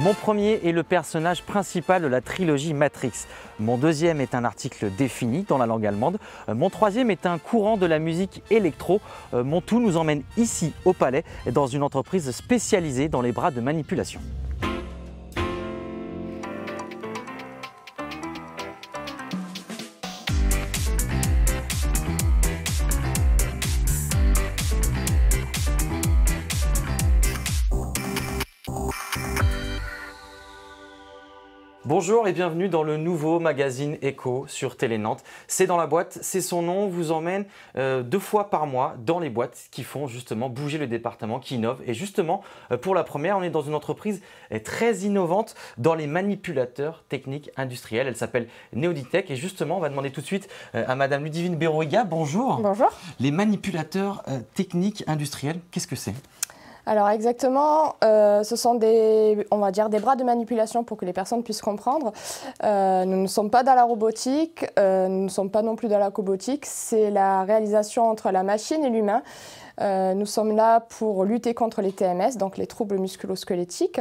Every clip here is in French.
Mon premier est le personnage principal de la trilogie Matrix. Mon deuxième est un article défini dans la langue allemande. Mon troisième est un courant de la musique électro. Mon tout nous emmène ici au Palais, dans une entreprise spécialisée dans les bras de manipulation. Bonjour et bienvenue dans le nouveau magazine Echo sur Télé Nantes. C'est dans la boîte, c'est son nom, vous emmène 2 fois par mois dans les boîtes qui font justement bouger le département, qui innovent. Et justement, pour la première, on est dans une entreprise très innovante dans les manipulateurs techniques industriels. Elle s'appelle Neoditech et justement, on va demander tout de suite à Madame Ludivine Berroiga. Bonjour. Bonjour. Les manipulateurs techniques industriels, qu'est-ce que c'est ? Alors exactement, ce sont on va dire des bras de manipulation pour que les personnes puissent comprendre. Nous ne sommes pas dans la robotique, nous ne sommes pas non plus dans la cobotique, c'est la réalisation entre la machine et l'humain. Nous sommes là pour lutter contre les TMS, donc les troubles musculo-squelettiques.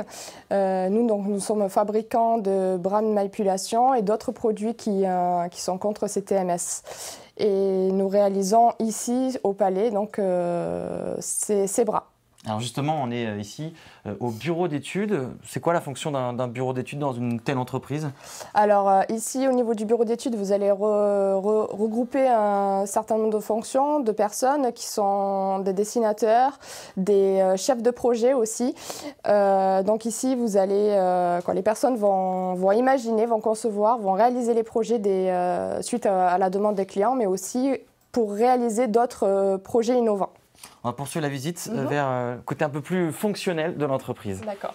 Nous sommes fabricants de bras de manipulation et d'autres produits qui sont contre ces TMS. Et nous réalisons ici au Palais donc, ces bras. Alors justement, on est ici au bureau d'études. C'est quoi la fonction d'un bureau d'études dans une telle entreprise ? Alors ici, au niveau du bureau d'études, vous allez regrouper un certain nombre de fonctions, de personnes qui sont des dessinateurs, des chefs de projet aussi. Donc ici, vous allez, quand les personnes vont imaginer, vont concevoir, vont réaliser les projets suite à la demande des clients, mais aussi pour réaliser d'autres projets innovants. On va poursuivre la visite vers le côté un peu plus fonctionnel de l'entreprise. D'accord.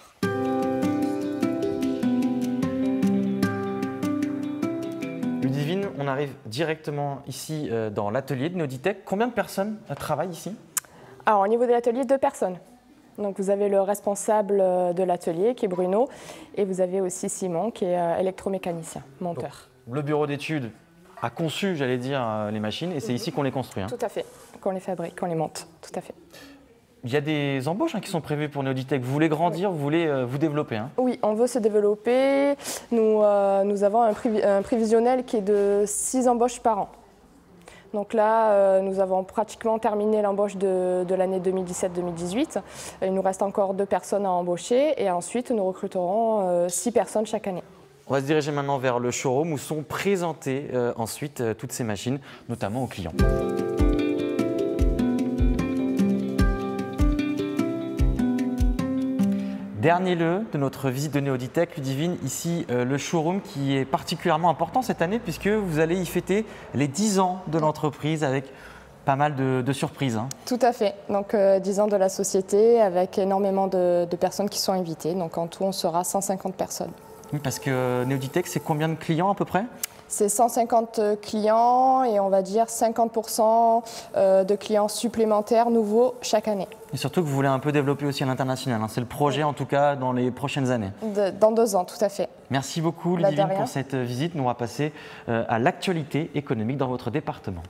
Ludivine, on arrive directement ici dans l'atelier de Neoditech. Combien de personnes travaillent ici ? Alors au niveau de l'atelier, 2 personnes. Donc vous avez le responsable de l'atelier qui est Bruno et vous avez aussi Simon qui est électromécanicien, monteur. Donc, le bureau d'études a conçu, j'allais dire, les machines et c'est ici qu'on les construit. Hein. Tout à fait, qu'on les fabrique, qu'on les monte, tout à fait. Il y a des embauches qui sont prévues pour Neoditech. Vous voulez grandir, vous voulez vous développer. Hein. Oui, on veut se développer. Nous avons un prévisionnel qui est de 6 embauches par an. Donc là, nous avons pratiquement terminé l'embauche de l'année 2017-2018. Il nous reste encore 2 personnes à embaucher et ensuite nous recruterons 6 personnes chaque année. On va se diriger maintenant vers le showroom où sont présentées ensuite toutes ces machines, notamment aux clients. Dernier lieu de notre visite de Neoditech, Ludivine, ici le showroom qui est particulièrement important cette année puisque vous allez y fêter les 10 ans de l'entreprise avec pas mal de surprises. Hein. Tout à fait. Donc 10 ans de la société avec énormément de personnes qui sont invitées. Donc en tout, on sera 150 personnes. Oui, parce que Neoditech, c'est combien de clients à peu près ? C'est 150 clients et on va dire 50% de clients supplémentaires nouveaux chaque année. Et surtout que vous voulez un peu développer aussi à l'international. Hein. C'est le projet en tout cas dans les prochaines années. Dans 2 ans, tout à fait. Merci beaucoup Ludivine pour cette visite. Nous on va passer à l'actualité économique dans votre département.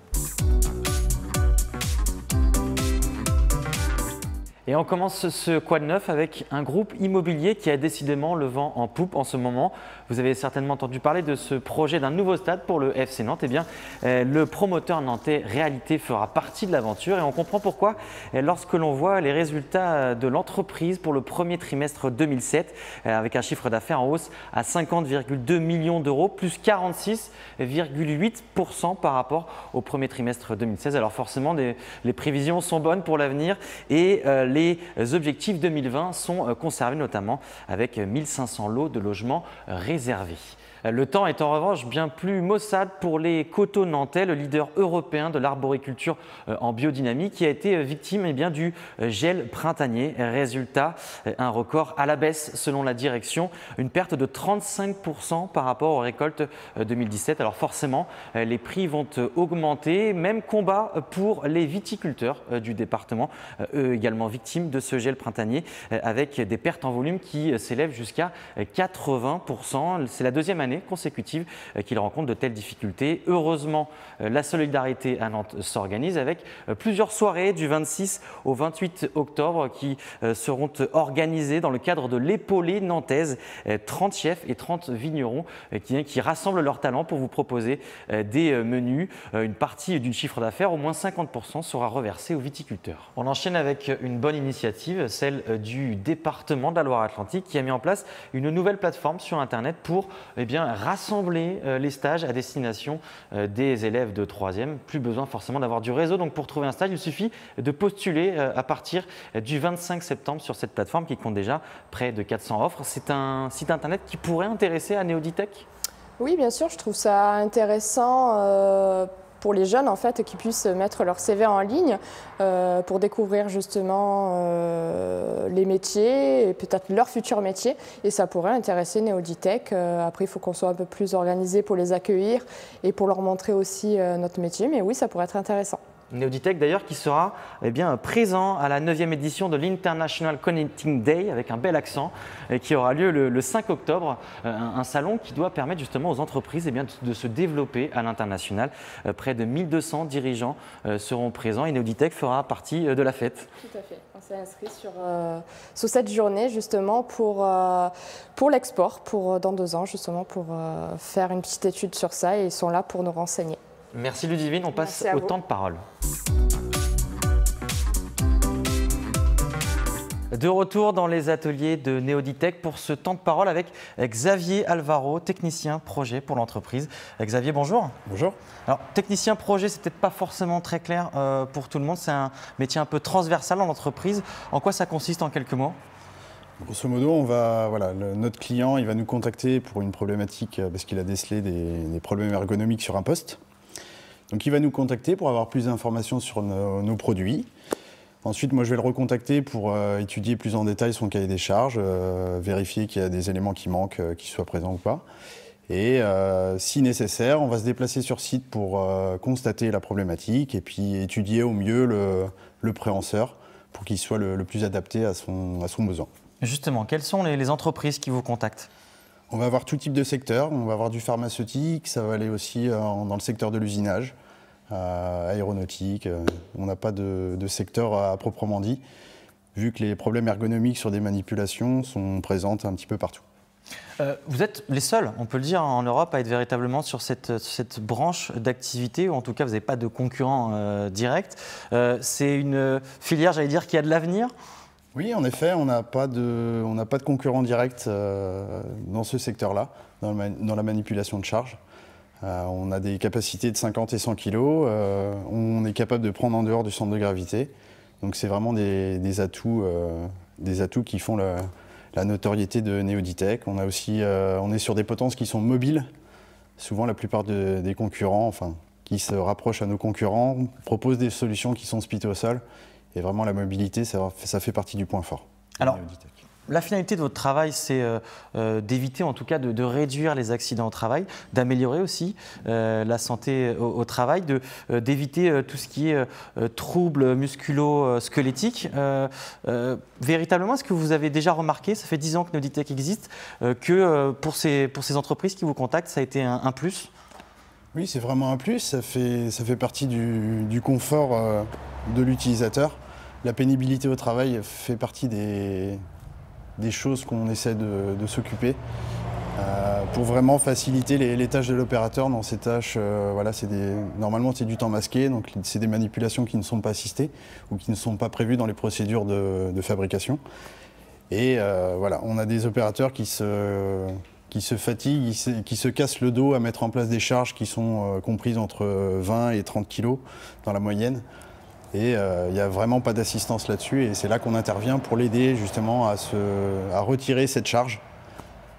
Et on commence ce Quad 9 avec un groupe immobilier qui a décidément le vent en poupe en ce moment. Vous avez certainement entendu parler de ce projet d'un nouveau stade pour le FC Nantes. Eh bien, le promoteur nantais Réalité fera partie de l'aventure et on comprend pourquoi lorsque l'on voit les résultats de l'entreprise pour le premier trimestre 2007 avec un chiffre d'affaires en hausse à 50,2 millions d'euros, plus 46,8% par rapport au premier trimestre 2016. Alors forcément, les prévisions sont bonnes pour l'avenir et les objectifs 2020 sont conservés notamment avec 1500 lots de logements réservés. Le temps est en revanche bien plus maussade pour les coteaux nantais, le leader européen de l'arboriculture en biodynamie qui a été victime du gel printanier. Résultat, un record à la baisse selon la direction, une perte de 35% par rapport aux récoltes 2017. Alors forcément, les prix vont augmenter, même combat pour les viticulteurs du département, eux également victimes victimes de ce gel printanier avec des pertes en volume qui s'élèvent jusqu'à 80%. C'est la deuxième année consécutive qu'il rencontre de telles difficultés. Heureusement, la solidarité à Nantes s'organise avec plusieurs soirées du 26 au 28 octobre qui seront organisées dans le cadre de l'épaulée nantaise. 30 chefs et 30 vignerons qui rassemblent leurs talents pour vous proposer des menus. Une partie du chiffre d'affaires, au moins 50%, sera reversée aux viticulteurs. On enchaîne avec une bonne initiative, celle du département de la Loire-Atlantique qui a mis en place une nouvelle plateforme sur Internet pour rassembler les stages à destination des élèves de 3e. Plus besoin forcément d'avoir du réseau. Donc pour trouver un stage, il suffit de postuler à partir du 25 septembre sur cette plateforme qui compte déjà près de 400 offres. C'est un site Internet qui pourrait intéresser à Néoditech ? Oui, bien sûr, je trouve ça intéressant pour les jeunes en fait, qui puissent mettre leur CV en ligne pour découvrir justement les métiers et peut-être leur futur métier. Et ça pourrait intéresser Néoditech. Après, il faut qu'on soit un peu plus organisé pour les accueillir et pour leur montrer aussi notre métier. Mais oui, ça pourrait être intéressant. Néoditech d'ailleurs qui sera présent à la 9e édition de l'International Connecting Day avec un bel accent et qui aura lieu le 5 octobre, un salon qui doit permettre justement aux entreprises de se développer à l'international. Près de 1200 dirigeants seront présents et Néoditech fera partie de la fête. Tout à fait, on s'est inscrit sur cette journée justement pour l'export, dans 2 ans justement pour faire une petite étude sur ça et ils sont là pour nous renseigner. Merci Ludivine, on passe au temps de parole. De retour dans les ateliers de Néoditech pour ce temps de parole avec Xavier Alvaro, technicien projet pour l'entreprise. Xavier, bonjour. Bonjour. Alors, technicien projet, c'est peut-être pas forcément très clair pour tout le monde. C'est un métier un peu transversal dans l'entreprise. En quoi ça consiste en quelques mots ? Grosso modo, notre client il va nous contacter pour une problématique parce qu'il a décelé des problèmes ergonomiques sur un poste. Donc il va nous contacter pour avoir plus d'informations sur nos produits. Ensuite, moi je vais le recontacter pour étudier plus en détail son cahier des charges, vérifier qu'il y a des éléments qui manquent, qu'ils soient présents ou pas. Et si nécessaire, on va se déplacer sur site pour constater la problématique et puis étudier au mieux le préhenseur pour qu'il soit le plus adapté à son besoin. Justement, quelles sont les entreprises qui vous contactent ? On va avoir tout type de secteur, on va avoir du pharmaceutique, ça va aller aussi dans le secteur de l'usinage, aéronautique. On n'a pas de secteur à proprement dit, vu que les problèmes ergonomiques sur des manipulations sont présents un petit peu partout. Vous êtes les seuls, on peut le dire, en Europe à être véritablement sur cette branche d'activité, ou en tout cas vous n'avez pas de concurrent direct. C'est une filière, j'allais dire, qui a de l'avenir ? Oui, en effet, on n'a pas de concurrent direct dans ce secteur-là, dans la manipulation de charge. On a des capacités de 50 et 100 kg, on est capable de prendre en dehors du centre de gravité. Donc c'est vraiment des atouts qui font la notoriété de Néoditech. On est sur des potences qui sont mobiles. Souvent la plupart des concurrents, qui se rapprochent à nos concurrents, proposent des solutions qui sont spitées au sol. Et vraiment, la mobilité, ça fait partie du point fort. Alors, la finalité de votre travail, c'est d'éviter, en tout cas, de réduire les accidents au travail, d'améliorer aussi la santé au travail, d'éviter tout ce qui est troubles musculo-squelettiques. Véritablement, est-ce que vous avez déjà remarqué, ça fait 10 ans que Néoditech existe, que pour ces entreprises qui vous contactent, ça a été un plus ? Oui, c'est vraiment un plus. Ça fait partie du confort de l'utilisateur. La pénibilité au travail fait partie des choses qu'on essaie de s'occuper pour vraiment faciliter les tâches de l'opérateur dans ces tâches. Normalement, c'est du temps masqué, donc c'est des manipulations qui ne sont pas assistées ou qui ne sont pas prévues dans les procédures de fabrication. Et on a des opérateurs qui se fatiguent, qui se cassent le dos à mettre en place des charges qui sont comprises entre 20 et 30 kg dans la moyenne. Et il n'y a vraiment pas d'assistance là-dessus et c'est là qu'on intervient pour l'aider justement à retirer cette charge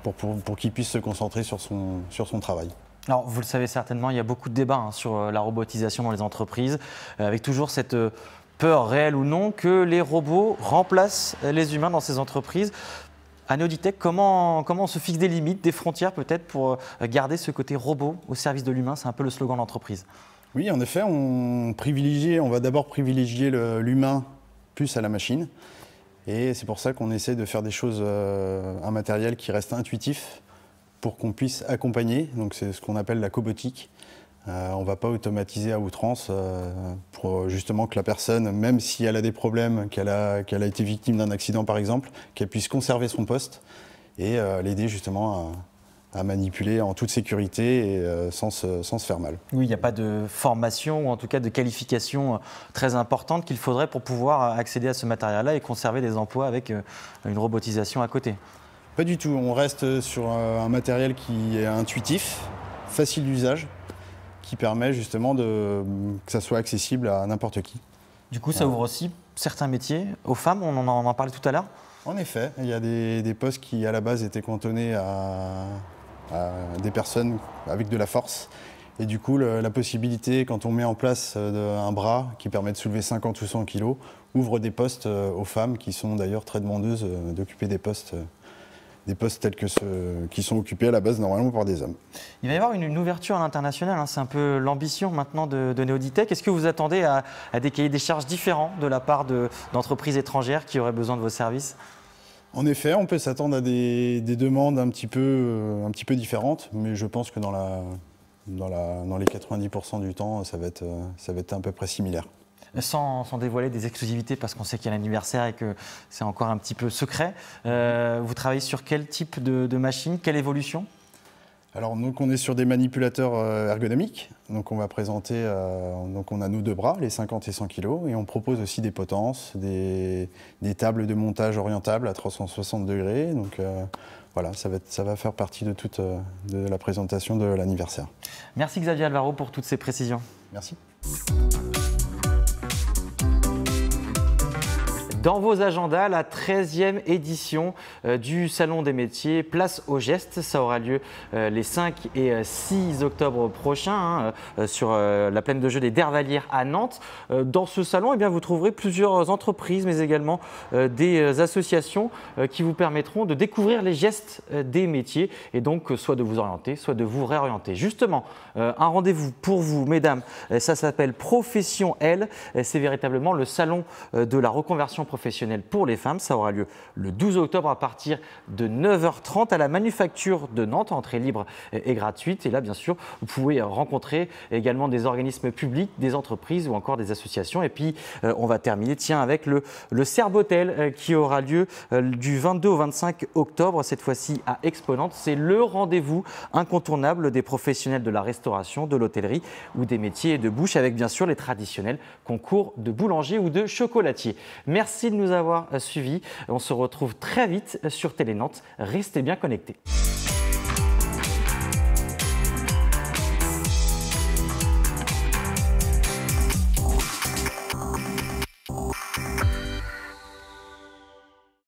pour qu'il puisse se concentrer sur son travail. Alors, vous le savez certainement, il y a beaucoup de débats sur la robotisation dans les entreprises, avec toujours cette peur réelle ou non que les robots remplacent les humains dans ces entreprises. À Néoditech, comment on se fixe des limites, des frontières peut-être pour garder ce côté robot au service de l'humain? C'est un peu le slogan de l'entreprise. Oui, en effet, on va d'abord privilégier l'humain plus à la machine. Et c'est pour ça qu'on essaie de faire des choses, un matériel qui reste intuitif pour qu'on puisse accompagner. Donc c'est ce qu'on appelle la cobotique. On ne va pas automatiser à outrance pour justement que la personne, même si elle a des problèmes, qu'elle a été victime d'un accident par exemple, qu'elle puisse conserver son poste et l'aider justement à manipuler en toute sécurité et sans se faire mal. Oui, il n'y a pas de formation ou en tout cas de qualification très importante qu'il faudrait pour pouvoir accéder à ce matériel-là et conserver des emplois avec une robotisation à côté. Pas du tout, on reste sur un matériel qui est intuitif, facile d'usage, qui permet justement que ça soit accessible à n'importe qui. Du coup, ça ouvre aussi certains métiers aux femmes, on en parlait tout à l'heure. En effet, il y a des postes qui à la base étaient cantonnés à des personnes avec de la force. Et du coup, la possibilité, quand on met en place un bras qui permet de soulever 50 ou 100 kg, ouvre des postes aux femmes qui sont d'ailleurs très demandeuses d'occuper des postes tels que ceux qui sont occupés à la base normalement par des hommes. Il va y avoir une ouverture à l'international, hein. C'est un peu l'ambition maintenant de Neoditech. Est-ce que vous attendez à des cahiers des charges différents de la part d'entreprises étrangères qui auraient besoin de vos services ? En effet, on peut s'attendre à des demandes un petit peu différentes, mais je pense que dans les 90% du temps, ça va être à peu près similaire. Sans dévoiler des exclusivités, parce qu'on sait qu'il y a l'anniversaire et que c'est encore un petit peu secret, vous travaillez sur quel type de machine, quelle évolution ? Alors, donc, on est sur des manipulateurs ergonomiques. Donc, on va présenter, donc on a nos deux bras, les 50 et 100 kg, et on propose aussi des potences, des tables de montage orientables à 360 degrés. Donc, voilà, ça va faire partie de la présentation de l'anniversaire. Merci Xavier Alvaro pour toutes ces précisions. Merci. Dans vos agendas, la 13e édition du Salon des métiers Place aux gestes. Ça aura lieu les 5 et 6 octobre prochains sur la plaine de jeu des Dervalières à Nantes. Dans ce salon, eh bien, vous trouverez plusieurs entreprises, mais également des associations qui vous permettront de découvrir les gestes des métiers et donc soit de vous orienter, soit de vous réorienter. Justement, un rendez-vous pour vous, mesdames, ça s'appelle Profession L. C'est véritablement le salon de la reconversion professionnelle pour les femmes. Ça aura lieu le 12 octobre à partir de 9h30 à la Manufacture de Nantes, entrée libre et gratuite. Et là, bien sûr, vous pouvez rencontrer également des organismes publics, des entreprises ou encore des associations. Et puis, on va terminer avec le Serbotel qui aura lieu du 22 au 25 octobre, cette fois-ci à Expo Nantes. C'est le rendez-vous incontournable des professionnels de la restauration, de l'hôtellerie ou des métiers de bouche, avec bien sûr les traditionnels concours de boulanger ou de chocolatier. Merci de nous avoir suivis. On se retrouve très vite sur Télé Nantes. Restez bien connectés.